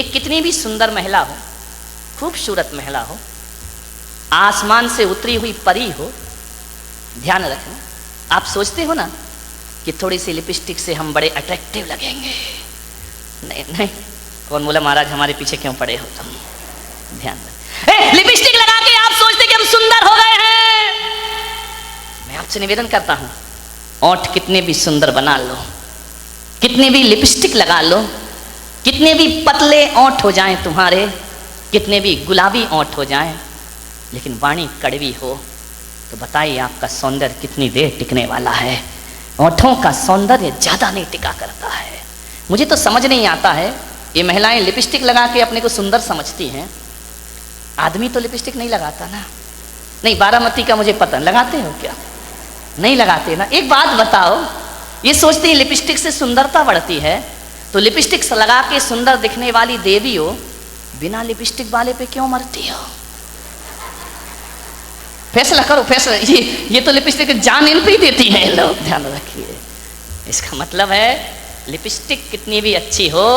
एक कितनी भी सुंदर महिला हो, खूबसूरत महिला हो, आसमान से उतरी हुई परी हो, ध्यान रखना, आप सोचते हो ना कि थोड़ी सी लिपस्टिक से हम बड़े अट्रैक्टिव लगेंगे। नहीं नहीं, कौन बोला महाराज हमारे पीछे क्यों पड़े हो तुम? ध्यान रख, लिपस्टिक लगा के आप सोचते कि हम सुंदर हो गए हैं। मैं आपसे निवेदन करता हूं, ओंठ कितने भी सुंदर बना लो, कितने भी लिपस्टिक लगा लो, कितने भी पतले ओंठ हो जाएं तुम्हारे, कितने भी गुलाबी ओंठ हो जाएं, लेकिन वाणी कड़वी हो तो बताइए आपका सौंदर्य कितनी देर टिकने वाला है? ओंठों का सौंदर्य ज्यादा नहीं टिका करता है। मुझे तो समझ नहीं आता है, ये महिलाएं लिपस्टिक लगा के अपने को सुंदर समझती हैं, आदमी तो लिपस्टिक नहीं लगाता ना। नहीं, बारामती का मुझे पता, लगाते हो क्या? नहीं लगाते ना। एक बात बताओ, ये सोचती है लिपस्टिक से सुंदरता बढ़ती है, तो लिपस्टिक लगा के सुंदर दिखने वाली देवी हो, बिना लिपस्टिक वाले पे क्यों मरती हो? फैसला करो, फैसला। ये तो लिपस्टिक जान इन पे ही देती है लोग, ध्यान रखिए। इसका मतलब है लिपस्टिक कितनी भी अच्छी हो,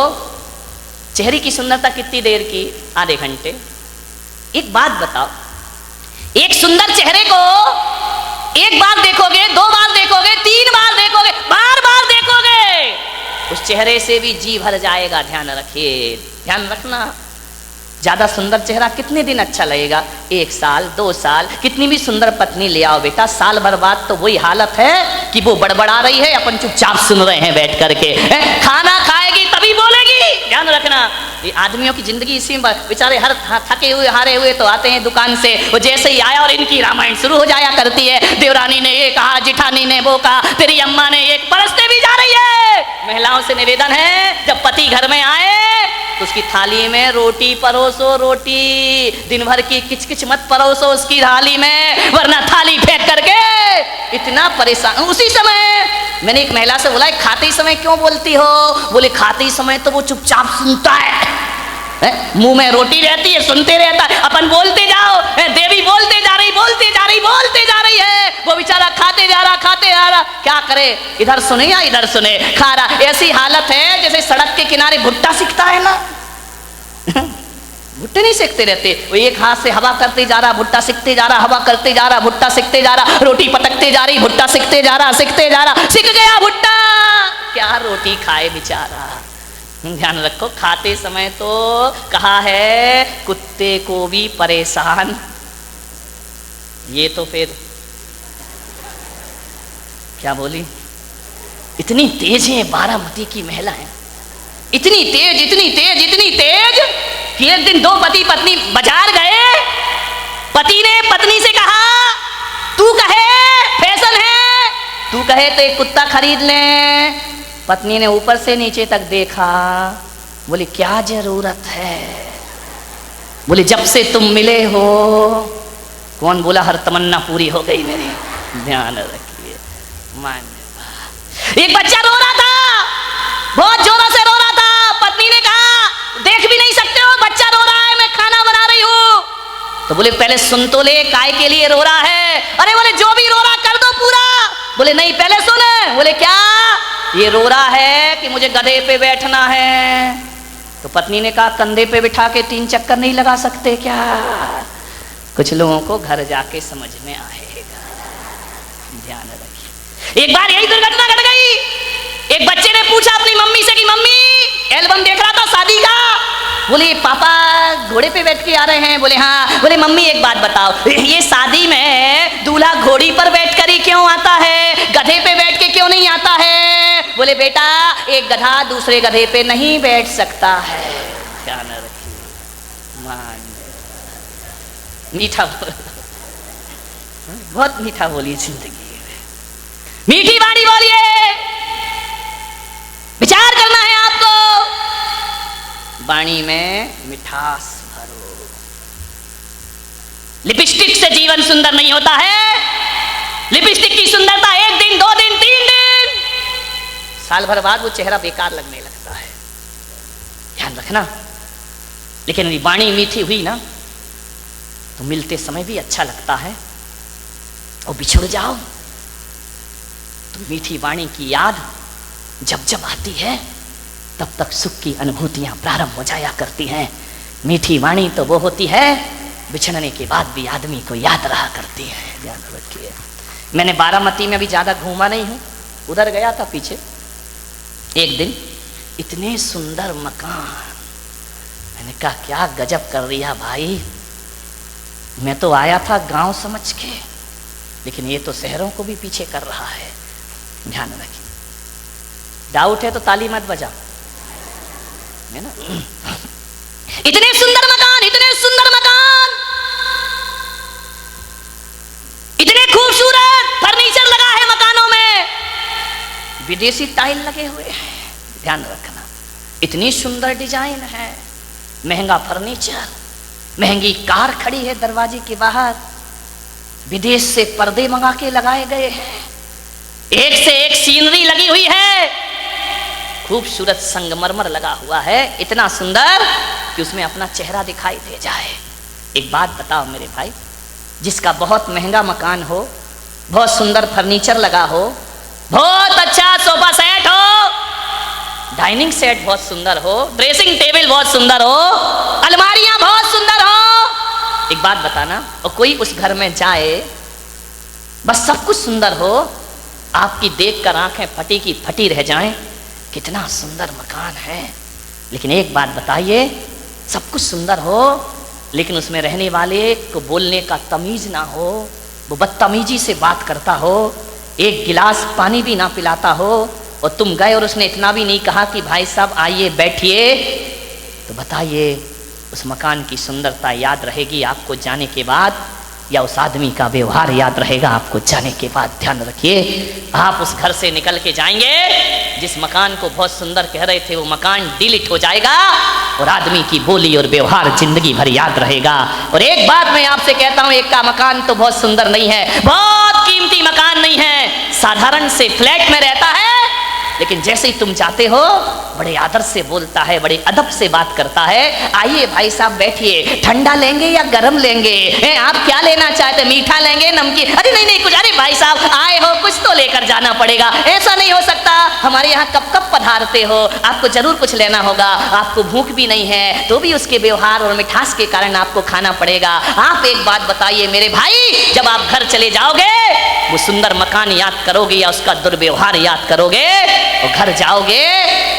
चेहरे की सुंदरता कितनी देर की? आधे घंटे। एक बात बताओ, एक सुंदर चेहरे को एक बार देखोगे, दो बार देखोगे, तीन बार देखोगे, बार बार देखोगे, उस चेहरे से भी जी भर जाएगा। ध्यान रखिए, ध्यान रखना। ज्यादा सुंदर चेहरा कितने दिन अच्छा लगेगा? 1 साल, 2 साल। कितनी भी सुंदर पत्नी ले आओ बेटा, साल भर बाद तो वही हालत है कि वो बड़बड़ा रही है, अपन चुपचाप सुन रहे हैं बैठ करके। खाना खाएगी तभी बोलेगी। ध्यान रखना, ये आदमियों की जिंदगी इसी में, बेचारे हर थके हुए हारे हुए तो आते हैं दुकान से, वो जैसे ही आया और इनकी रामायण शुरू हो जाया करती है। देवरानी ने ये कहा, जिठानी ने वो कहा, तेरी अम्मा ने एक परसते भी जा रही है। महिलाओं से निवेदन है, जब पति घर में आए तो उसकी थाली में रोटी परोसो, रोटी। दिन भर की किचकिच मत परोसो उसकी थाली में, वरना थाली फेंक करके इतना परेशान। उसी समय मैंने एक महिला से बोला, खाते समय क्यों बोलती हो? बोले खाते समय तो वो चुपचाप सुनता है, मुंह में रोटी रहती है, सुनते रहता है, अपन बोलते जाओ, देवी बोलते जा रही, बोलते जा रही, बोलते जा रही है, वो बेचारा खाते जा रहा, खाते जा रहा। क्या करे, इधर सुने या इधर सुने, खा रहा। ऐसी हालत है जैसे सड़क के किनारे भुट्टा सिकता है ना, भुट्टे नहीं सेकते रहते, वो एक हाथ से हवा करते जा रहा, भुट्टा सिकते जा रहा, हवा करते जा रहा, भुट्टा सिकते जा रहा, रोटी पटकते जा रही, भुट्टा सिकते जा रहा, सिकते जा रहा, सिक गया भुट्टा। क्या रोटी खाए बेचारा। ध्यान रखो, खाते समय तो कहा है कुत्ते को भी परेशान, ये तो फिर क्या बोली, इतनी तेज है बारामती की महिलाएं, इतनी तेज, इतनी तेज, इतनी तेज कि एक दिन 2 पति पत्नी बाजार गए, पति ने पत्नी से कहा, तू कहे फैशन है, तू कहे तो एक कुत्ता खरीद ले। पत्नी ने ऊपर से नीचे तक देखा, बोली क्या जरूरत है? बोली जब से तुम मिले हो। कौन बोला हर तमन्ना पूरी हो गई मेरी? ध्यान रखिए। एक बच्चा रो रहा था, बहुत जोरों से रो रहा था। पत्नी ने कहा देख भी नहीं सकते हो, बच्चा रो रहा है, मैं खाना बना रही हूँ। तो बोले पहले सुन तो ले, काय के लिए रो रहा है? अरे बोले जो भी रो रहा कर दो पूरा। बोले नहीं पहले सुन। बोले क्या? ये रो रहा है कि मुझे गधे पे बैठना है। तो पत्नी ने कहा कंधे पे बिठा के 3 चक्कर नहीं लगा सकते क्या? कुछ लोगों को घर जाके समझ में आएगा, ध्यान रखिए। एक बार यही दुर्घटना घट गई। एक बच्चे ने पूछा अपनी मम्मी से कि मम्मी एल्बम देख रहा था शादी का। बोले पापा घोड़े पे बैठ के आ रहे हैं। बोले हाँ। बोले मम्मी एक बात बताओ, ये शादी में दूल्हा घोड़ी पर बैठ कर ही क्यों आता है, गधे पे बैठ के क्यों नहीं आता है? बोले बेटा एक गधा दूसरे गधे पे नहीं बैठ सकता है। ध्यान रखिए, मान मीठा बहुत मीठा बोलिए, जिंदगी में मीठी बाणी बोलिए। विचार करना है आपको, वाणी में मिठास भरो। लिपस्टिक से जीवन सुंदर नहीं होता है। लिपस्टिक की सुंदरता 1 दिन, 2 दिन, 3 दिन, साल भर बाद वो चेहरा बेकार लगने लगता है। ध्यान रखना। लेकिन यदि वाणी मीठी हुई ना तो मिलते समय भी अच्छा लगता है, और बिछुड़ जाओ तो मीठी वाणी की याद जब जब आती है तब तक सुख की अनुभूतियां प्रारंभ हो जाया करती हैं। मीठी वाणी तो वो होती है बिछड़ने के बाद भी आदमी को याद रहा करती है। ध्यान रखिए। मैंने बारामती में भी ज़्यादा घूमा नहीं हूँ, उधर गया था पीछे एक दिन, इतने सुंदर मकान, मैंने कहा क्या गजब कर दिया भाई। मैं तो आया था गांव समझ के, लेकिन ये तो शहरों को भी पीछे कर रहा है। ध्यान रखिए। डाउट है तो ताली मत बजाओ, है ना। इतने सुंदर मकान, इतने सुंदर मकान, इतने खूबसूरत फर्नीचर लगा है मकानों में, विदेशी टाइल लगे हुए हैं। ध्यान रखना, इतनी सुंदर डिजाइन है, महंगा फर्नीचर, महंगी कार खड़ी है दरवाजे के बाहर, विदेश से पर्दे मंगा के लगाए गए हैं, एक से एक सीनरी लगी हुई है, खूबसूरत संगमरमर लगा हुआ है, इतना सुंदर कि उसमें अपना चेहरा दिखाई दे जाए। एक बात बताओ मेरे भाई, जिसका बहुत महंगा मकान हो, बहुत सुंदर फर्नीचर लगा हो, बहुत अच्छा सोफा सेट हो, डाइनिंग सेट बहुत सुंदर हो, ड्रेसिंग टेबल बहुत सुंदर हो, अलमारियां बहुत सुंदर हो, एक बात बताना, और कोई उस घर में जाए, बस सब कुछ सुंदर हो, आपकी देखकर आंखें फटी की फटी रह जाएं, कितना सुंदर मकान है, लेकिन एक बात बताइए, सब कुछ सुंदर हो लेकिन उसमें रहने वाले को बोलने का तमीज ना हो, वो बदतमीजी से बात करता हो, एक गिलास पानी भी ना पिलाता हो, और तुम गए और उसने इतना भी नहीं कहा कि भाई साहब आइए बैठिए, तो बताइए उस मकान की सुंदरता याद रहेगी आपको जाने के बाद, या उस आदमी का व्यवहार याद रहेगा आपको जाने के बाद? ध्यान रखिए, आप उस घर से निकल के जाएंगे, जिस मकान को बहुत सुंदर कह रहे थे वो मकान डिलीट हो जाएगा, और आदमी की बोली और व्यवहार जिंदगी भर याद रहेगा। और एक बात मैं आपसे कहता हूं, एक का मकान तो बहुत सुंदर नहीं है, बहुत कीमती मकान नहीं है, साधारण से फ्लैट में रहता है, लेकिन जैसे ही तुम जाते हो बड़े आदर से बोलता है, बड़े अदब से बात करता है, आइए भाई साहब बैठिए, ठंडा लेंगे या गरम लेंगे, आप क्या लेना चाहते, मीठा लेंगे नमकीन, अरे नहीं नहीं कुछ, अरे भाई साहब आए हो कुछ तो लेकर जाना पड़ेगा, ऐसा नहीं हो सकता, हमारे यहाँ कब कब पधारते हो, आपको जरूर कुछ लेना होगा, आपको भूख भी नहीं है तो भी उसके व्यवहार और मिठास के कारण आपको खाना पड़ेगा। आप एक बात बताइए मेरे भाई, जब आप घर चले जाओगे वो सुंदर मकान याद करोगे या उसका दुर्व्यवहार याद करोगे, और घर जाओगे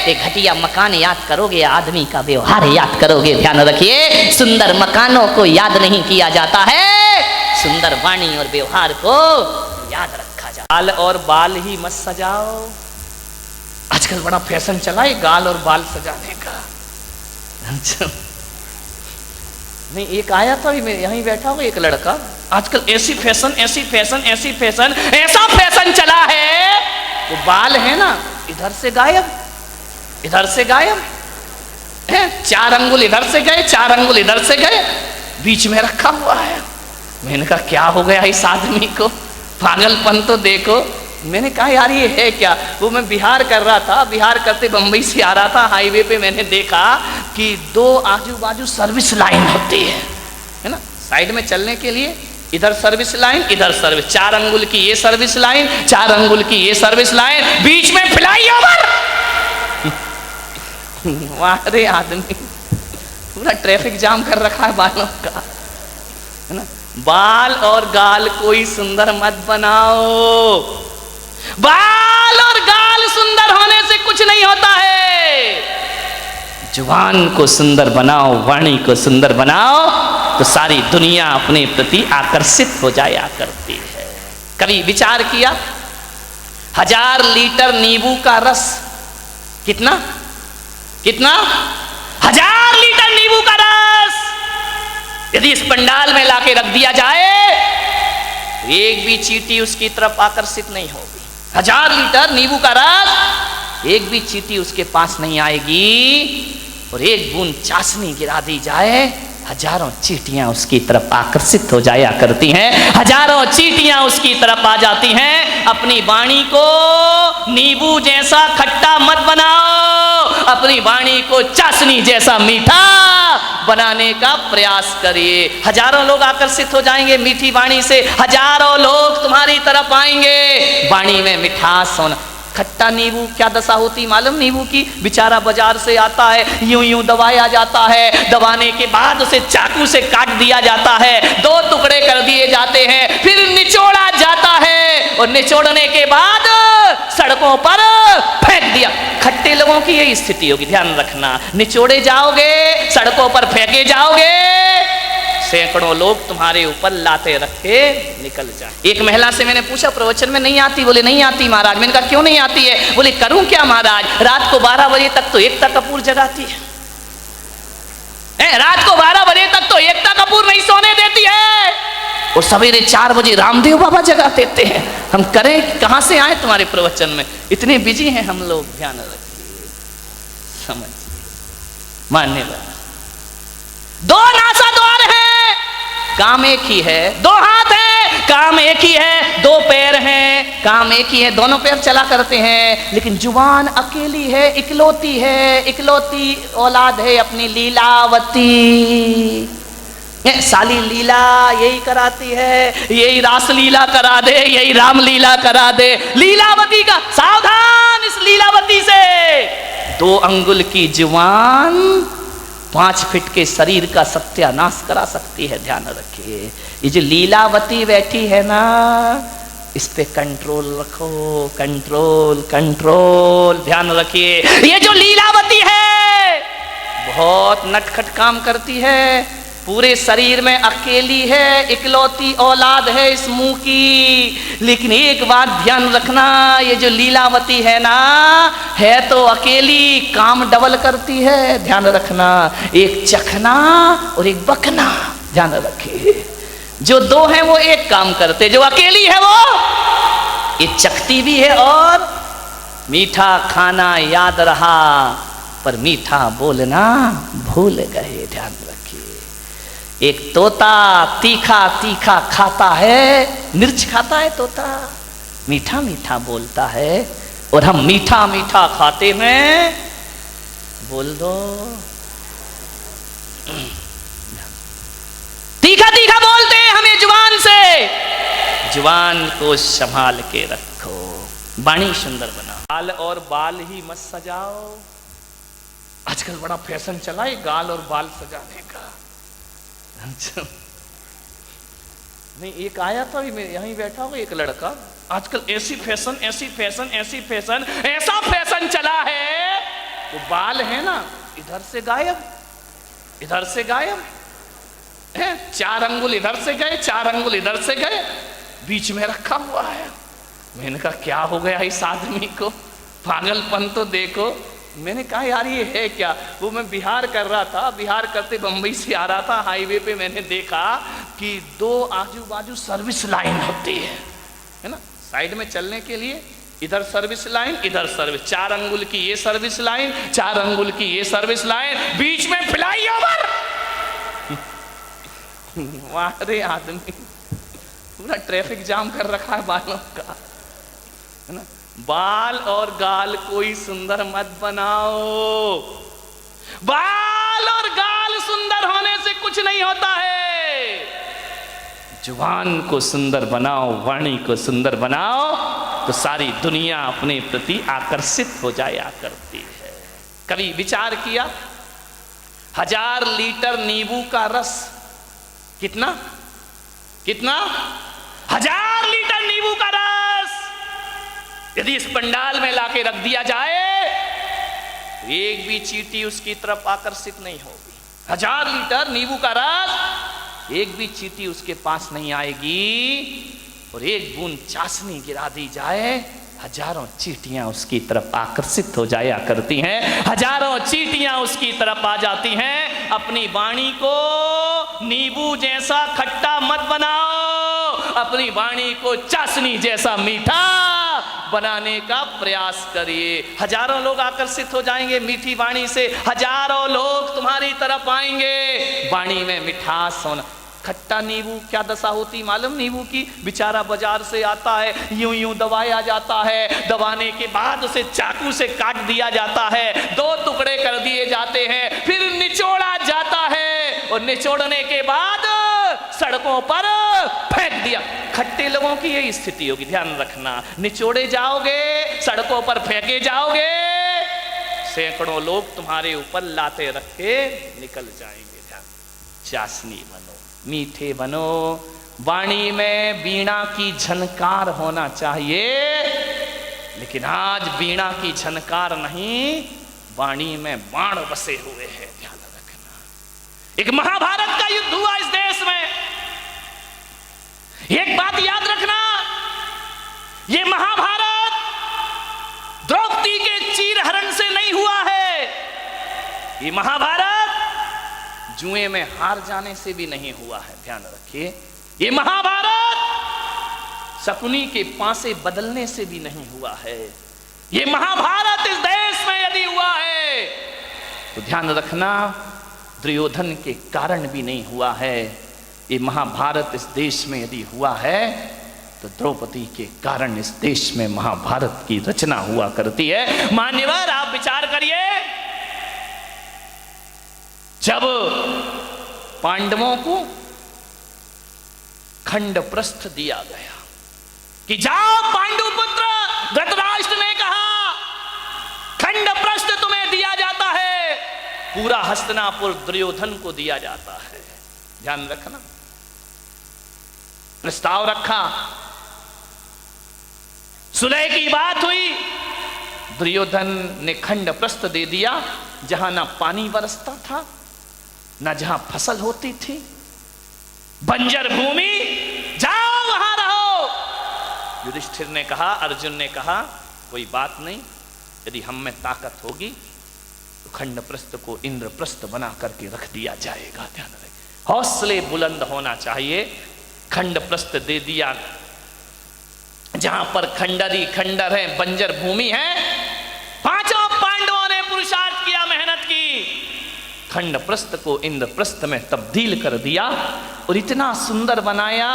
एक घटिया मकान याद करोगे या आदमी का व्यवहार याद करोगे? ध्यान रखिए, सुंदर मकानों को याद नहीं किया जाता है, सुंदर वाणी और व्यवहार को याद रखा जाता है। गाल और बाल ही मत सजाओ, आजकल बड़ा फैशन चला है गाल और बाल सजाने का। अच्छा नहीं, एक आया था मैं यहीं बैठा हूँ, एक लड़का, आजकल ऐसी फैशन ऐसी फैशन ऐसी फैशन, ऐसा फैशन चला है, वो बाल है ना इधर से गायब, इधर से गायब है, 4 अंगुल इधर से गए 4 अंगुल इधर से गए, बीच में रखा हुआ है। मैंने कहा क्या हो गया इस आदमी को, पागलपन तो देखो। मैंने कहा यार ये है क्या, वो मैं बिहार कर रहा था, बिहार करते बम्बई से आ रहा था, हाईवे पे मैंने देखा कि 2 आजू बाजू सर्विस लाइन होती है ना, साइड में चलने के लिए, इधर सर्विस लाइन इधर सर्विस, 4 अंगुल की ये सर्विस लाइन 4 अंगुल की ये सर्विस लाइन, बीच में फ्लाईओवर। वाह आदमी पूरा ट्रैफिक जाम कर रखा है बालों का, है ना। बाल और गाल कोई सुंदर मत बनाओ, बाल और गाल सुंदर होने से कुछ नहीं होता है, जुबान को सुंदर बनाओ, वाणी को सुंदर बनाओ, तो सारी दुनिया अपने प्रति आकर्षित हो जाया करती है। कभी विचार किया, 1000 लीटर नींबू का रस, कितना कितना 1000 लीटर नींबू का रस यदि इस पंडाल में लाके रख दिया जाए, एक भी चींटी उसकी तरफ आकर्षित नहीं होगी। 1000 लीटर नींबू का रस, एक भी चींटी उसके पास नहीं आएगी, और एक बूंद चाशनी गिरा दी जाए, हजारों चींटियां उसकी तरफ आकर्षित हो जाया करती हैं, हजारों चींटियां उसकी तरफ आ जाती हैं। अपनी वाणी को नींबू जैसा खट्टा मत बनाओ, अपनी वाणी को चाशनी जैसा मीठा बनाने का प्रयास करिए। हजारों लोग आकर्षित हो जाएंगे मीठी वाणी से, हजारों लोग तुम्हारी तरफ आएंगे, वाणी में मिठास होना। खट्टा नींबू क्या दशा होती मालूम नींबू की? बेचारा बाजार से आता है, यूं यूं दबाया जाता है, दबाने के बाद उसे चाकू से काट दिया जाता है, 2 टुकड़े कर दिए जाते हैं, फिर निचोड़ा जाता है और निचोड़ने के बाद सड़कों पर फेंक दिया। खट्टे लोगों की यही स्थिति होगी, ध्यान रखना। निचोड़े जाओगे, सड़कों पर फेंके जाओगे, सैकड़ों लोग तुम्हारे ऊपर लाते रखे निकल जाए। एक महिला से मैंने पूछा प्रवचन में नहीं आती? बोले नहीं आती महाराज। मैंने कहा क्यों नहीं आती है? बोले करूं क्या महाराज, रात को 12 बजे तक तो एकता कपूर जगाती है, रात को 12 बजे तक तो एकता कपूर नहीं सोने देती है, और सवेरे 4 बजे रामदेव बाबा जगा देते हैं। हम करें, कहां से आए तुम्हारे प्रवचन में? इतने बिजी हैं हम लोग, ध्यान रखिए, समझिए, मान्यवर। 2 नासा द्वार है, काम एक ही है, 2 हाथ है, काम एक ही है, 2 पैर हैं, काम एक ही है, दोनों पैर चला करते हैं, लेकिन जुबान अकेली है, इकलौती है, इकलौती औलाद है अपनी लीलावती। साली लीला यही कराती है, यही रास लीला करा दे, यही राम लीला करा दे। लीलावती का सावधान, इस लीलावती से 2 अंगुल की जुबान 5 फीट के शरीर का सत्यानाश करा सकती है, ध्यान रखिए। ये जो लीलावती बैठी है ना, इस पे कंट्रोल रखो, कंट्रोल कंट्रोल, ध्यान रखिए। ये जो लीलावती है बहुत नटखट काम करती है, पूरे शरीर में अकेली है, इकलौती औलाद है इस मुंह की। लेकिन एक बात ध्यान रखना, ये जो लीलावती है ना, है तो अकेली, काम डबल करती है, ध्यान रखना। एक चखना और एक बकना, ध्यान रखिए। जो 2 हैं वो एक काम करते, जो अकेली है वो ये चखती भी है और मीठा खाना याद रहा पर मीठा बोलना भूल गए, ध्यान रखिए। एक तोता तीखा तीखा खाता है, मिर्च खाता है तोता, मीठा मीठा बोलता है, और हम मीठा मीठा खाते हैं, बोल दो तीखा तीखा बोलते हैं हमें जुबान से। जुबान को संभाल के रखो, वाणी सुंदर बनाओ, गाल और बाल ही मत सजाओ। आजकल बड़ा फैशन चला है गाल और बाल सजाने का। नहीं, एक आया था, मैं यहीं बैठा हुआ एक लड़का, आजकल ऐसी फैशन ऐसी फैशन ऐसी फैशन, ऐसा फैशन चला है, वो बाल है ना इधर से गायब, इधर से गायब है, 4 अंगुल इधर से गए, 4 अंगुल इधर से गए, बीच में रखा हुआ है। मैंने कहा क्या हो गया इस आदमी को, पागलपन तो देखो। मैंने कहा यार ये है क्या? वो मैं बिहार कर रहा था, बिहार करते बम्बई से आ रहा था, हाईवे पे मैंने देखा कि 2 आजू बाजू सर्विस लाइन होती है ना, साइड में चलने के लिए, इधर सर्विस लाइन, इधर सर्विस, 4 अंगुल की ये सर्विस लाइन, 4 अंगुल की ये सर्विस लाइन, बीच में फ्लाईओवर। वारे आदमी पूरा ट्रैफिक जाम कर रखा है बालों का, है ना। बाल और गाल कोई सुंदर मत बनाओ, बाल और गाल सुंदर होने से कुछ नहीं होता है। जुबान को सुंदर बनाओ, वाणी को सुंदर बनाओ, तो सारी दुनिया अपने प्रति आकर्षित हो जाया करती है। कभी विचार किया, 1000 लीटर नींबू का रस कितना कितना 1000 लीटर नींबू का रस यदि इस पंडाल में लाके रख दिया जाए, एक भी चींटी उसकी तरफ आकर्षित नहीं होगी। 1000 लीटर नींबू का रस, एक भी चींटी उसके पास नहीं आएगी, और एक बूंद चाशनी गिरा दी जाए, हजारों चींटियां उसकी तरफ आकर्षित हो जाया करती हैं, हजारों चींटियां उसकी तरफ आ जाती हैं। अपनी वाणी को नींबू जैसा खट्टा मत बनाओ, अपनी वाणी को चाशनी जैसा मीठा बनाने का प्रयास करिए। हजारों लोग आकर्षित हो जाएंगे मीठी वाणी से, हजारों लोग तुम्हारी तरफ आएंगे। वाणी में मिठास होना। खट्टा नींबू क्या दशा होती मालूम नींबू की? बेचारा बाजार से आता है, यूं यूं दबाया जाता है, दबाने के बाद उसे चाकू से काट दिया जाता है, 2 टुकड़े कर दिए जाते हैं, फिर निचोड़ा जाता है, और निचोड़ने के बाद सड़कों पर फेंक दिया। खट्टे लोगों की यही स्थिति होगी, ध्यान रखना। निचोड़े जाओगे, सड़कों पर फेंके जाओगे, सैकड़ों लोग तुम्हारे ऊपर लाते रख के निकल जाएंगे। ध्यान, चाशनी बनो, मीठे बनो, वाणी में वीणा की झनकार होना चाहिए, लेकिन आज वीणा की झनकार नहीं, वाणी में बाण बसे हुए हैं। ध्यान रखना। एक महाभारत का युद्ध हुआ इस देश में। एक बात याद रखना, ये महाभारत द्रौपदी के चीरहरण से नहीं हुआ है, ये महाभारत जुए में हार जाने से भी नहीं हुआ है। ध्यान रखिए, ये महाभारत शकुनी के पासे बदलने से भी नहीं हुआ है। ये महाभारत इस देश में यदि हुआ है तो ध्यान रखना, दुर्योधन के कारण भी नहीं हुआ है। ये महाभारत इस देश में यदि हुआ है तो द्रौपदी के कारण इस देश में महाभारत की रचना हुआ करती है। मान्यवर, आप विचार करिए, जब पांडवों को खंड प्रस्थ दिया गया कि जाओ पांडुपुत्र, धृतराष्ट्र ने कहा खंड प्रस्थ तुम्हें दिया जाता है, पूरा हस्तिनापुर दुर्योधन को दिया जाता है। ध्यान रखना, प्रस्ताव रखा, सुलह की बात हुई, दुर्योधन ने खंड प्रस्थ दे दिया। जहां ना पानी बरसता था, ना जहां फसल होती थी, बंजर भूमि, जाओ वहां रहो। युधिष्ठिर ने कहा, अर्जुन ने कहा, कोई बात नहीं, यदि हम में ताकत होगी तो खंडप्रस्थ को इंद्रप्रस्थ बना करके रख दिया जाएगा। ध्यान रखें, हौसले बुलंद होना चाहिए। खंडप्रस्थ दे दिया, जहां पर खंडरी खंडर है, बंजर भूमि है। पांचों पांडवों ने पुरुषार्थ किया, मेहनत की, खंडप्रस्थ को इंद्रप्रस्थ में तब्दील कर दिया और इतना सुंदर बनाया।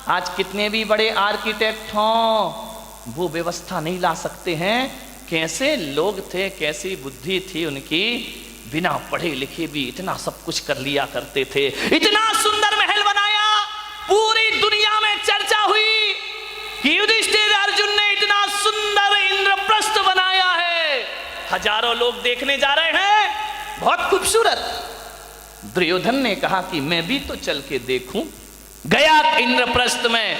आज कितने भी बड़े आर्किटेक्ट हों, वो व्यवस्था नहीं ला सकते हैं। कैसे लोग थे, कैसी बुद्धि थी उनकी, बिना पढ़े लिखे भी इतना सब कुछ कर लिया करते थे। इतना सुंदर महल बनाया, पूरी दुनिया में चर्चा हुई कि युधिष्ठिर अर्जुन ने इतना सुंदर इंद्रप्रस्थ बनाया है, हजारों लोग देखने जा रहे हैं, बहुत खूबसूरत। दुर्योधन ने कहा कि मैं भी तो चल के देखूं। गया इंद्रप्रस्थ में,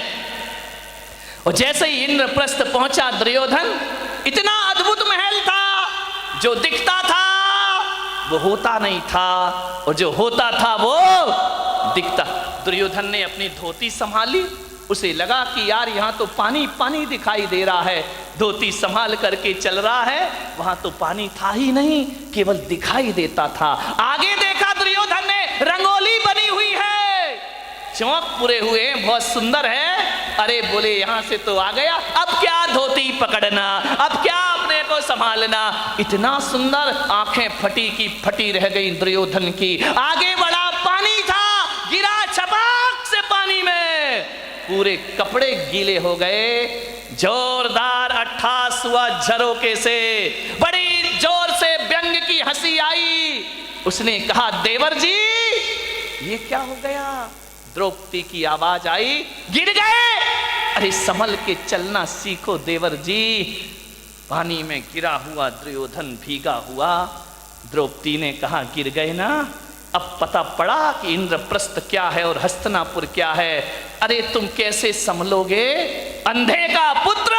और जैसे ही इंद्रप्रस्थ पहुंचा दुर्योधन, इतना अद्भुत महल था, जो दिखता था वो होता नहीं था, और जो होता था वो दिखता। दुर्योधन ने अपनी धोती संभाली, उसे लगा कि यार यहां तो पानी पानी दिखाई दे रहा है। धोती संभाल करके चल रहा है, वहां तो पानी था ही नहीं, केवल दिखाई देता था। आगे देखा दुर्योधन ने, रंगोली बनी हुई है, चौक पूरे हुए, बहुत सुंदर है। अरे बोले, यहां से तो आ गया, अब क्या धोती पकड़ना, अब क्या अपने को संभालना। इतना सुंदर, आंखें फटी की फटी रह गई दुर्योधन की। आगे बड़ा पानी था, गिरा छपाक से पानी में, पूरे कपड़े गीले हो गए। जोरदार अट्ठास हुआ झरोके से, बड़ी जोर से व्यंग की हंसी आई। उसने कहा, देवर जी ये क्या हो गया। द्रौपदी की आवाज आई, गिर गए। अरे संभल के चलना सीखो देवर जी। पानी में गिरा हुआ दुर्योधन भीगा हुआ। द्रौपदी ने कहा, गिर गए ना, अब पता पड़ा कि इंद्रप्रस्थ क्या है और हस्तिनापुर क्या है। अरे तुम कैसे संभलोगे, अंधे का पुत्र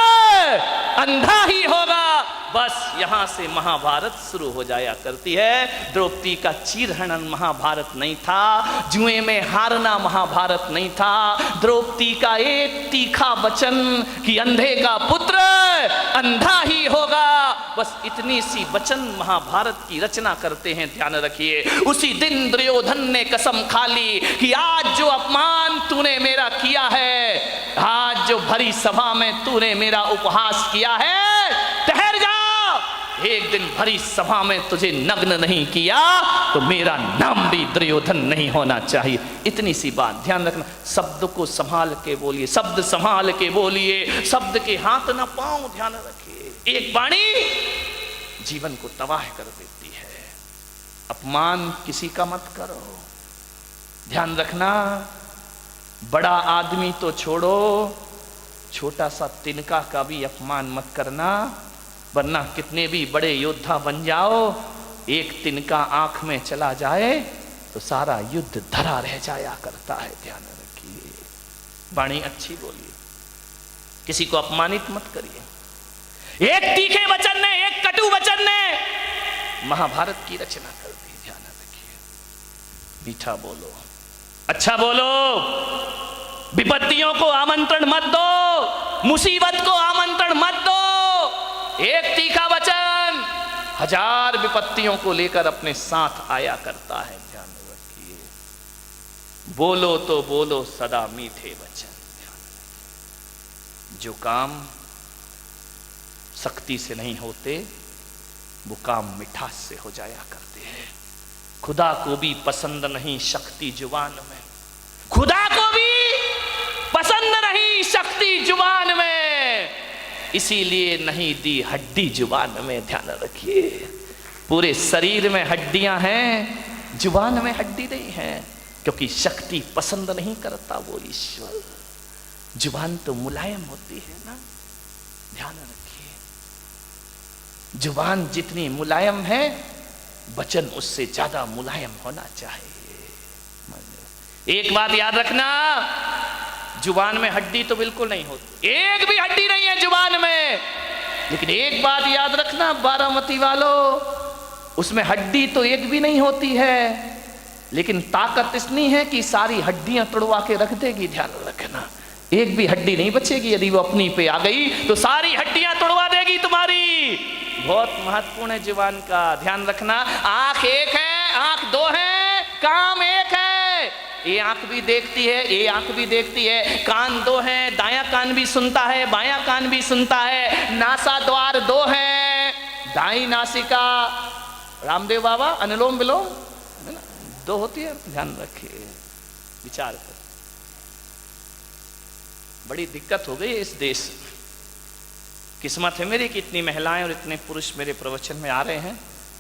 अंधा ही होगा। बस यहां से महाभारत शुरू हो जाया करती है। द्रौपदी का चीरहरण महाभारत नहीं था, जुए में हारना महाभारत नहीं था। द्रौपदी का एक तीखा वचन कि अंधे का पुत्र अंधा ही होगा, बस इतनी सी वचन महाभारत की रचना करते हैं। ध्यान रखिए, उसी दिन दुर्योधन ने कसम खा ली कि आज जो अपमान तूने मेरा किया है, आज जो भरी सभा में तूने मेरा उपहास किया है, ठहर जा, एक दिन भरी सभा में तुझे नग्न नहीं किया तो मेरा नाम भी दुर्योधन नहीं होना चाहिए। इतनी सी बात ध्यान रखना। शब्द को संभाल के बोलिए, शब्द संभाल के बोलिए, शब्द के हाथ ना पाओ। ध्यान रखिए, एक वाणी जीवन को तबाह कर देती है। अपमान किसी का मत करो। ध्यान रखना, बड़ा आदमी तो छोड़ो, छोटा सा तिनका का भी अपमान मत करना, वरना कितने भी बड़े योद्धा बन जाओ, एक तिनका आंख में चला जाए तो सारा युद्ध धरा रह जाया करता है। ध्यान रखिए, वाणी अच्छी बोलिए, किसी को अपमानित मत करिए। एक तीखे वचन ने, एक कटु वचन ने महाभारत की रचना कर दी। ध्यान रखिए, मीठा बोलो, अच्छा बोलो, विपत्तियों को आमंत्रण मत दो, मुसीबत को आमंत्रण मत दो। एक तीखा वचन 1000 विपत्तियों को लेकर अपने साथ आया करता है। ध्यान रखिए, बोलो तो बोलो सदा मीठे वचन। जो काम सख्ती से नहीं होते वो काम मिठास से हो जाया करते हैं। खुदा को भी पसंद नहीं शक्ति जुबान में, खुदा को भी पसंद नहीं शक्ति जुबान में, इसीलिए नहीं दी हड्डी जुबान में। ध्यान रखिए, पूरे शरीर में हड्डियां हैं, जुबान में हड्डी नहीं है, क्योंकि शक्ति पसंद नहीं करता वो ईश्वर। जुबान तो मुलायम होती है ना। ध्यान रखिए, जुबान जितनी मुलायम है, वचन उससे ज्यादा मुलायम होना चाहिए। एक बात याद रखना, जुबान में हड्डी तो बिल्कुल नहीं होती, एक भी हड्डी नहीं है जुबान में। लेकिन एक बात याद रखना बारामती वालों, उसमें हड्डी तो एक भी नहीं होती है, लेकिन ताकत इतनी है कि सारी हड्डियां तोड़वा के रख देगी। ध्यान रखना, एक भी हड्डी नहीं बचेगी। यदि वो अपनी पे आ गई तो सारी हड्डियां तोड़वा देगी तुम्हारी। बहुत महत्वपूर्ण है जुबान का, ध्यान रखना। आंख एक है, आंख दो है, काम एक है। ये आंख भी देखती है, ये आंख भी देखती है। कान दो है, दायां कान भी सुनता है, बायां कान भी सुनता है। नासा द्वार दो है, दाई नासिका, रामदेव बाबा अनुलोम विलोम दो होती है। ध्यान रखिए, विचार कर। बड़ी दिक्कत हो गई इस देश में। किस्मत है मेरी कि इतनी महिलाएं और इतने पुरुष मेरे प्रवचन में आ रहे हैं,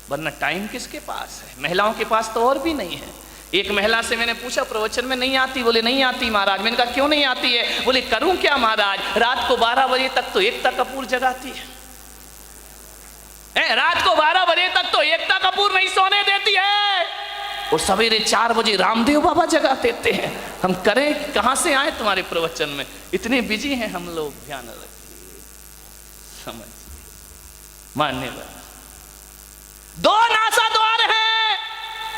वरना टाइम किसके पास है? महिलाओं के पास तो और भी नहीं है। एक महिला से मैंने पूछा प्रवचन में नहीं आती, बोले नहीं आती महाराज। मैंने कहा क्यों नहीं आती है? बोले करूं क्या महाराज, रात को 12 बजे तक तो एकता कपूर जगाती है। रात को 12 बजे तक तो एकता कपूर नहीं सोने देती है, और सवेरे 4 बजे रामदेव बाबा जगा देते हैं। हम करें, कहां से आए तुम्हारे प्रवचन में? इतने बिजी हैं हम लोग। ध्यान रखिए, समझिए, मान्यवर। दो नासा द्वार है,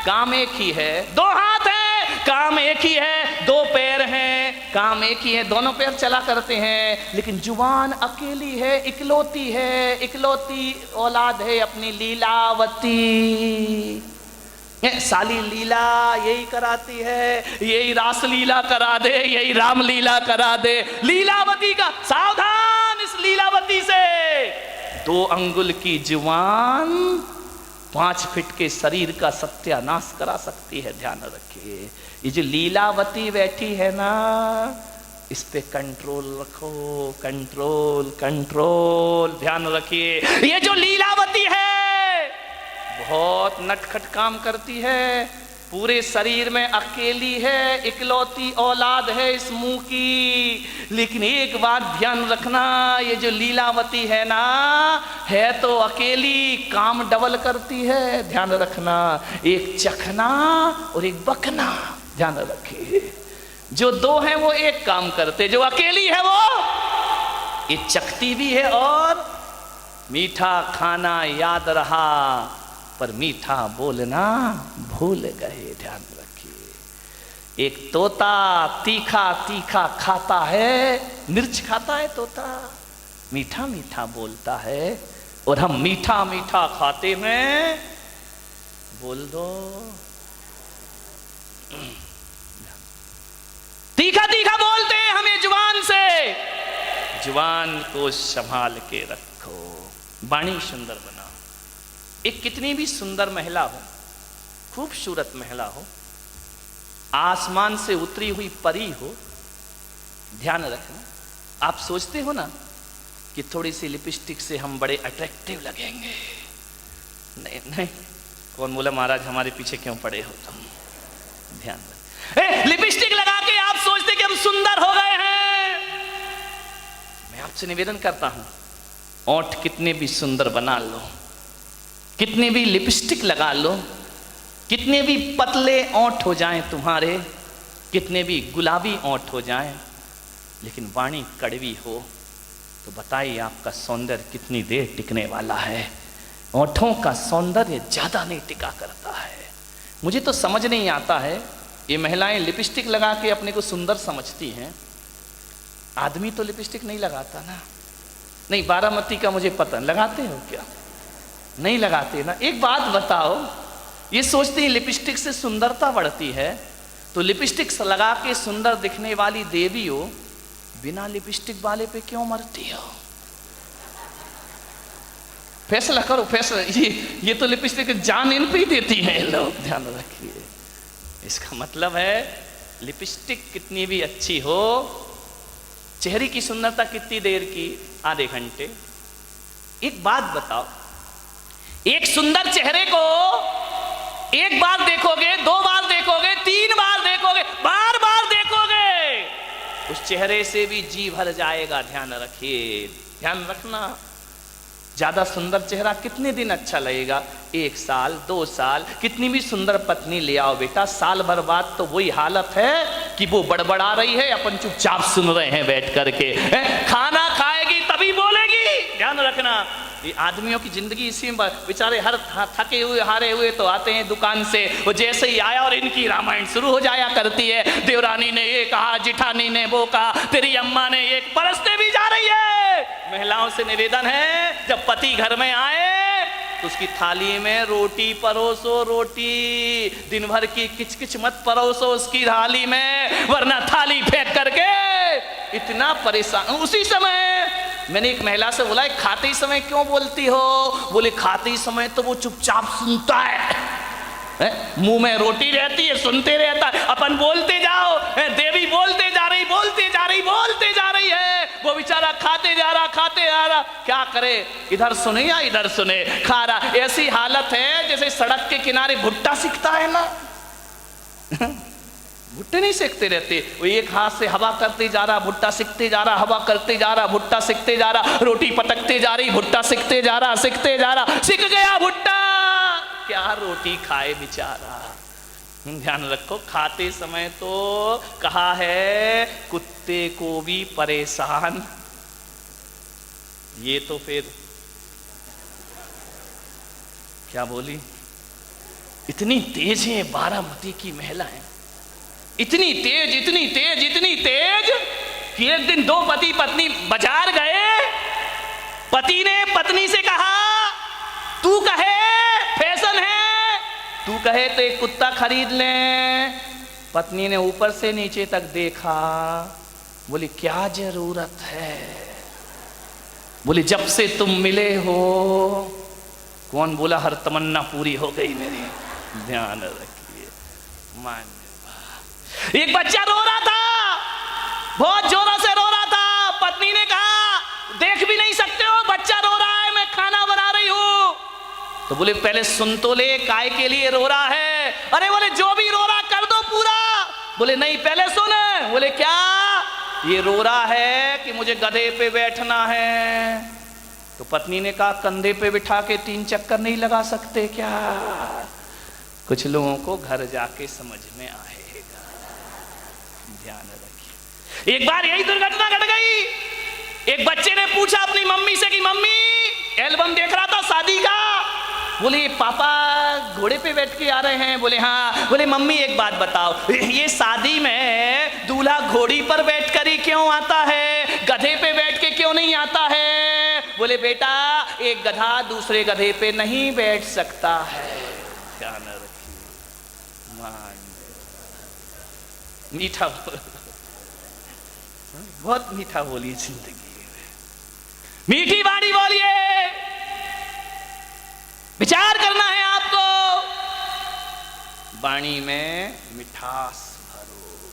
काम एक ही है। दो हाथ है, काम एक ही है। दो पैर हैं, काम एक ही है, दोनों पैर चला करते हैं। लेकिन जुबान अकेली है, इकलौती है, इकलौती औलाद है अपनी लीलावती। साली लीला यही कराती है, यही रास लीला करा दे, यही राम लीला करा दे। लीलावती का सावधान, इस लीलावती से। 2 अंगुल की जुबान 5 फीट के शरीर का सत्यानाश करा सकती है। ध्यान रखिए, ये जो लीलावती बैठी है ना, इस पे कंट्रोल रखो, कंट्रोल कंट्रोल। ध्यान रखिए, ये जो लीलावती है बहुत नटखट काम करती है, पूरे शरीर में अकेली है, इकलौती औलाद है इस मुंह की। लेकिन एक बात ध्यान रखना, ये जो लीलावती है ना, है तो अकेली, काम डबल करती है। ध्यान रखना, एक चखना और एक बकना। ध्यान रखिए, जो 2 हैं वो एक काम करते, जो अकेली है वो ये चखती भी है। और मीठा खाना याद रहा पर मीठा बोलना भूल गए। ध्यान रखिए, एक तोता तीखा तीखा खाता है, मिर्च खाता है तोता, मीठा मीठा बोलता है। और हम मीठा मीठा खाते हैं, बोल दो तीखा तीखा बोलते हैं हम ये जुबान से। जुबान को संभाल के रखो, वाणी सुंदर बनाओ। एक कितनी भी सुंदर महिला हो, खूबसूरत महिला हो, आसमान से उतरी हुई परी हो, ध्यान रखना, आप सोचते हो ना कि थोड़ी सी लिपस्टिक से हम बड़े अट्रैक्टिव लगेंगे। नहीं नहीं, कौन बोला महाराज हमारे पीछे क्यों पड़े हो तुम? ध्यान रख, लिपस्टिक लगा के आप सोचते कि हम सुंदर हो गए हैं। मैं आपसे निवेदन करता हूं, ओंठ कितने भी सुंदर बना लो, कितने भी लिपस्टिक लगा लो, कितने भी पतले ओंठ हो जाएं तुम्हारे, कितने भी गुलाबी ओंठ हो जाएं, लेकिन वाणी कड़वी हो तो बताइए आपका सौंदर्य कितनी देर टिकने वाला है। ओंठों का सौंदर्य ज्यादा नहीं टिका करता है। मुझे तो समझ नहीं आता है, ये महिलाएं लिपस्टिक लगा के अपने को सुंदर समझती हैं, आदमी तो लिपस्टिक नहीं लगाता ना। नहीं, बारामती का मुझे पता, लगाते हो क्या? नहीं लगाते ना। एक बात बताओ, ये सोचते हैं लिपस्टिक से सुंदरता बढ़ती है, तो लिपस्टिक लगा के सुंदर दिखने वाली देवी हो, बिना लिपस्टिक वाले पे क्यों मरती हो? फैसला करो, फैसला। ये तो लिपस्टिक जान इन पे ही देती है लोग, ध्यान रखिए। इसका मतलब है लिपस्टिक कितनी भी अच्छी हो, चेहरे की सुंदरता कितनी देर की? आधे घंटे। एक बात बताओ, एक सुंदर चेहरे को एक बार देखोगे, दो बार देखोगे, तीन बार देखोगे, बार बार देखोगे, उस चेहरे से भी जी भर जाएगा। ध्यान रखिए, ध्यान रखना। ज्यादा सुंदर चेहरा कितने दिन अच्छा लगेगा? 1 साल, 2 साल। कितनी भी सुंदर पत्नी ले आओ बेटा, साल भर बाद तो वही हालत है कि वो बड़बड़ा रही है, अपन चुपचाप सुन रहे हैं बैठ करके। खाना खाएगी तभी बोलेगी। ध्यान रखना, ये आदमियों की जिंदगी इसी में। बेचारे हर थके हुए हारे हुए तो आते हैं दुकान से, वो जैसे ही आया और इनकी रामायण शुरू हो जाया करती है। देवरानी ने ये कहा, जिठानी ने वो कहा, तेरी अम्मा ने ये, परसते भी जा रही है। महिलाओं से निवेदन है, जब पति घर में आए तो उसकी थाली में रोटी परोसो, रोटी। दिन भर की किचकिच मत परोसो उसकी थाली में, वरना थाली फेंक करके इतना परेशान। उसी समय मैंने एक महिला से बोला, खाते समय क्यों बोलती हो? बोले खाते समय तो वो चुपचाप सुनता है, मुंह में रोटी रहती है, सुनते रहता है, अपन बोलते जाओ, देवी बोलते जा रही, बोलते जा रही, बोलते जा रही है, वो बेचारा खाते जा रहा, खाते जा रहा। क्या करे, इधर सुने या इधर सुने, खा रहा। ऐसी हालत है जैसे सड़क के किनारे भुट्टा सिकता है ना, भुट्टे नहीं सेकते रहते, वो एक हाथ से हवा करते जा रहा, भुट्टा सिकते जा रहा, हवा करते जा रहा, भुट्टा सिकते जा रहा, रोटी पटकते जा रही, भुट्टा सिकते जा रहा, सिकते जा रहा, सिक गया भुट्टा। क्या रोटी खाए बेचारा। ध्यान रखो, खाते समय तो कहा है कुत्ते को भी परेशान, ये तो फिर क्या बोली, इतनी तेज है बारामती की महिलाएं, इतनी तेज, इतनी तेज, इतनी तेज कि एक दिन 2 पति पत्नी बाजार गए। पति ने पत्नी से कहा, तू कहे फैशन है, तू कहे तो एक कुत्ता खरीद ले। पत्नी ने ऊपर से नीचे तक देखा, बोली क्या जरूरत है? बोली जब से तुम मिले हो। कौन बोला हर तमन्ना पूरी हो गई मेरी? ध्यान रखिए। मान एक बच्चा रो रहा था, बहुत जोरों से रो रहा था। पत्नी ने कहा देख भी नहीं सकते हो, बच्चा रो रहा है, मैं खाना बना रही हूं। तो बोले पहले सुन तो ले, काय के लिए रो रहा है? अरे बोले जो भी रो रहा कर दो पूरा। बोले नहीं पहले सुन। बोले क्या? ये रो रहा है कि मुझे गधे पे बैठना है। तो पत्नी ने कहा कंधे पे बिठा के 3 चक्कर नहीं लगा सकते क्या? कुछ लोगों को घर जाके समझ में आएगा। ध्यान रखिए। एक बार यही दुर्घटना घट गई। एक बच्चे ने पूछा अपनी मम्मी से कि मम्मी, एल्बम देख रहा था शादी का। बोले पापा घोड़े पे बैठ के आ रहे हैं। बोले हाँ। बोले मम्मी एक बात बताओ, ये शादी में दूल्हा घोड़ी पर बैठ कर ही क्यों आता है, गधे पे बैठ के क्यों नहीं आता है? बोले बेटा एक गधा दूसरे गधे पे नहीं बैठ सकता है। ध्यान रखिए। मीठा बहुत मीठा बोलिए जिंदगी में, मीठी वाणी बोलिए। विचार करना है आपको, वाणी में मिठास भरो।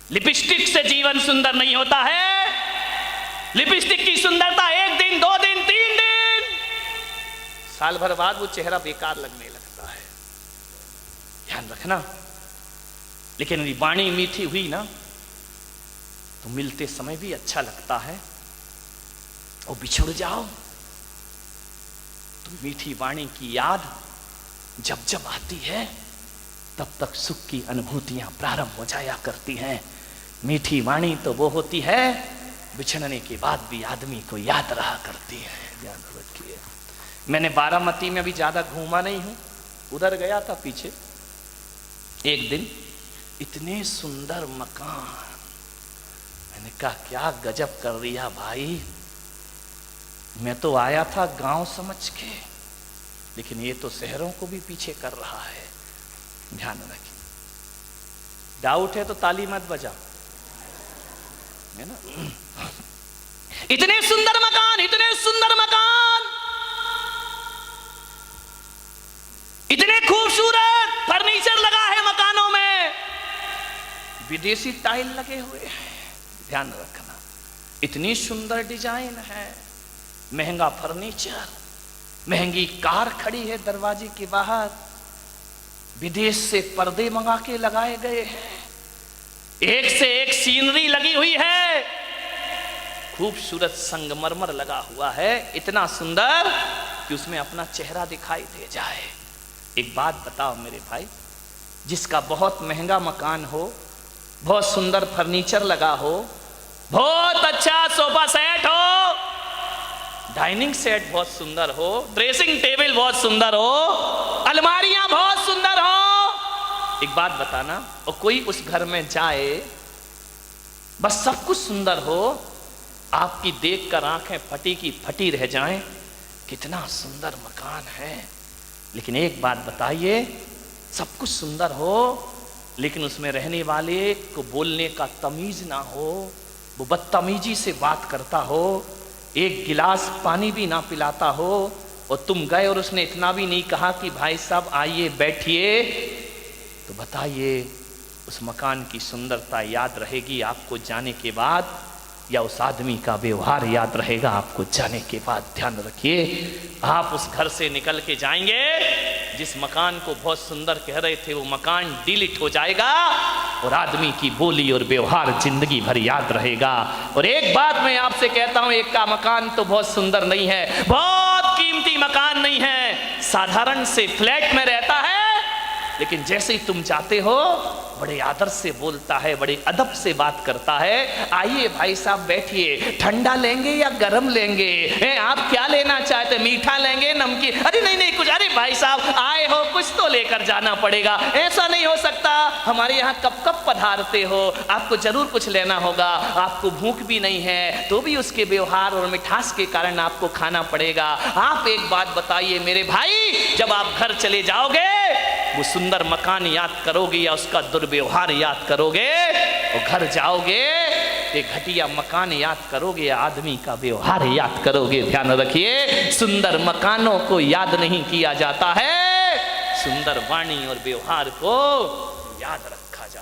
लिपस्टिक से जीवन सुंदर नहीं होता है। लिपस्टिक की सुंदरता 1 दिन, 2 दिन, 3 दिन, साल भर बाद वो चेहरा बेकार लगने लगता है। ध्यान रखना। लेकिन यदि वाणी मीठी हुई ना तो मिलते समय भी अच्छा लगता है, और बिछुड़ जाओ तो मीठी वाणी की याद जब जब आती है तब तक सुख की अनुभूतियां प्रारंभ हो जाया करती हैं। मीठी वाणी तो वो होती है बिछड़ने के बाद भी आदमी को याद रहा करती है। ध्यान रखिए। मैंने बारामती में भी ज्यादा घूमा नहीं हूं, उधर गया था पीछे एक दिन, इतने सुंदर मकान, मैंने कहा क्या गजब कर दिया भाई, मैं तो आया था गांव समझ के, लेकिन ये तो शहरों को भी पीछे कर रहा है। ध्यान रखिए। डाउट है तो ताली मत बजा, है ना। इतने सुंदर मकान, इतने सुंदर मकान, इतने खूबसूरत फर्नीचर लगा है मकानों में, विदेशी टाइल लगे हुए हैं। ध्यान रखना, इतनी सुंदर डिजाइन है, महंगा फर्नीचर, महंगी कार खड़ी है दरवाजे के बाहर, विदेश से पर्दे मंगा के लगाए गए हैं, एक से एक सीनरी लगी हुई है, खूबसूरत संगमरमर लगा हुआ है, इतना सुंदर कि उसमें अपना चेहरा दिखाई दे जाए। एक बात बताओ मेरे भाई, जिसका बहुत महंगा मकान हो, बहुत सुंदर फर्नीचर लगा हो, बहुत अच्छा सोफा सेट हो, डाइनिंग सेट बहुत सुंदर हो, ड्रेसिंग टेबल बहुत सुंदर हो, अलमारियां बहुत सुंदर हो, एक बात बताना, और कोई उस घर में जाए, बस सब कुछ सुंदर हो, आपकी देखकर आंखें फटी की फटी रह जाएं, कितना सुंदर मकान है, लेकिन एक बात बताइए, सब कुछ सुंदर हो लेकिन उसमें रहने वाले को बोलने का तमीज ना हो, वो बदतमीजी से बात करता हो, एक गिलास पानी भी ना पिलाता हो, और तुम गए और उसने इतना भी नहीं कहा कि भाई साहब आइए बैठिए, तो बताइए उस मकान की सुंदरता याद रहेगी आपको जाने के बाद, या उस आदमी का व्यवहार याद रहेगा आपको जाने के बाद? ध्यान रखिए, आप उस घर से निकल के जाएंगे, जिस मकान को बहुत सुंदर कह रहे थे वो मकान डिलीट हो जाएगा, और आदमी की बोली और व्यवहार जिंदगी भर याद रहेगा। और एक बात मैं आपसे कहता हूं, एक का मकान तो बहुत सुंदर नहीं है, बहुत कीमती मकान नहीं है, साधारण से फ्लैट में रहता है, लेकिन जैसे ही तुम जाते हो बड़े आदर से बोलता है, बड़े अदब से बात करता है, आइए भाई साहब बैठिए, ठंडा लेंगे या गरम लेंगे, आप क्या लेना चाहते, मीठा लेंगे नमकीन, अरे नहीं नहीं कुछ, अरे भाई साहब आए हो कुछ तो लेकर जाना पड़ेगा, ऐसा नहीं हो सकता, हमारे यहाँ कब कब पधारते हो, आपको जरूर कुछ लेना होगा, आपको भूख भी नहीं है तो भी उसके व्यवहार और मिठास के कारण आपको खाना पड़ेगा। आप एक बात बताइए मेरे भाई, जब आप घर चले जाओगे वो सुंदर मकान याद करोगे या उसका दुर्व्यवहार याद करोगे, और घर जाओगे एक घटिया मकान याद करोगे या आदमी का व्यवहार याद करोगे? ध्यान रखिए, सुंदर मकानों को याद नहीं किया जाता है, सुंदर वाणी और व्यवहार को याद रखिए।